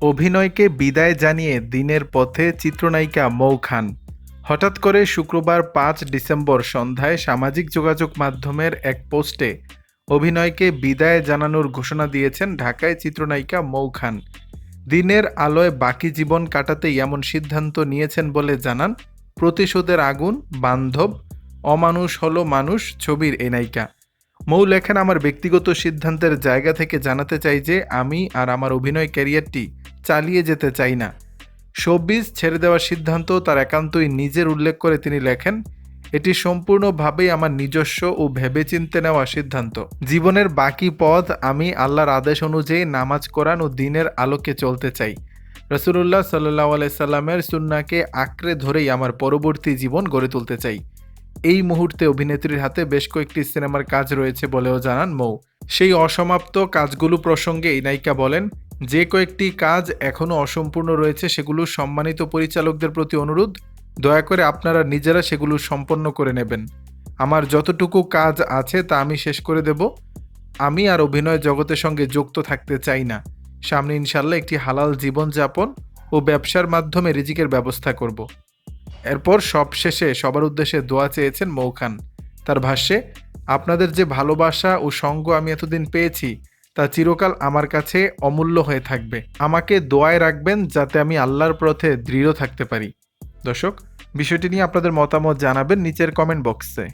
অভিনয়কে বিদায় জানিয়ে দিনের পথে চিত্রনায়িকা মৌ খান। হঠাৎ করে শুক্রবার ৫ ডিসেম্বর সন্ধ্যায় সামাজিক যোগাযোগ মাধ্যমের এক পোস্টে অভিনয়কে বিদায় জানানোর ঘোষণা দিয়েছেন ঢাকায় চিত্রনায়িকা মৌ খান। দিনের আলোয় বাকি জীবন কাটাতেই এমন সিদ্ধান্ত নিয়েছেন বলে জানান প্রতিশোধের আগুন, বান্ধব, অমানুষ হলো মানুষ ছবির এই নায়িকা। মৌ লেখেন, আমার ব্যক্তিগত সিদ্ধান্তের জায়গা থেকে জানাতে চাই যে আমি আর আমার অভিনয় ক্যারিয়ারটি চালিয়ে যেতে চাই না। শোবিজ ছেড়ে দেওয়ার সিদ্ধান্ত তার একান্তই নিজের। উল্লেখ করে তিনি লেখেন, এটি সম্পূর্ণভাবেই আমার নিজস্ব ও ভেবেচিন্তে নেওয়া সিদ্ধান্ত। জীবনের বাকি পথ আমি আল্লাহর আদেশ অনুযায়ী নামাজ, কোরআন ও দ্বীনের আলোকে চলতে চাই। রাসূলুল্লাহ সাল্লাল্লাহু আলাইহি সাল্লামের সুন্নাহকে আঁকড়ে ধরেই আমার পরবর্তী জীবন গড়ে তুলতে চাই। এই মুহূর্তে অভিনেত্রীর হাতে বেশ কয়েকটি সিনেমার কাজ রয়েছে বলেও জানান মৌ। সেই অসমাপ্ত কাজগুলো প্রসঙ্গে এই নায়িকা বলেন, যে কয়েকটি কাজ এখনও অসম্পূর্ণ রয়েছে সেগুলো সম্মানিত পরিচালকদের প্রতি অনুরোধ, দয়া করে আপনারা নিজেরা সেগুলো সম্পন্ন করে নেবেন। আমার যতটুকু কাজ আছে তা আমি শেষ করে দেব। আমি আর অভিনয় জগতের সঙ্গে যুক্ত থাকতে চাই না। সামনে ইনশাল্লাহ একটি হালাল জীবনযাপন ও ব্যবসার মাধ্যমে রিজিকের ব্যবস্থা করব। এরপর সবশেষে সবার উদ্দেশ্যে দোয়া চেয়েছেন মৌ খান। তার ভাষ্যে, আপনাদের যে ভালোবাসা ও সঙ্গ আমি এতদিন পেয়েছি তা চিরকাল আমার কাছে অমূল্য হয়ে থাকবে। আমাকে দোয়ায় রাখবেন যাতে আমি আল্লাহর পথে দৃঢ় থাকতে পারি। দর্শক, বিষয়টি নিয়ে আপনাদের মতামত জানাবেন নিচের কমেন্ট বক্সে।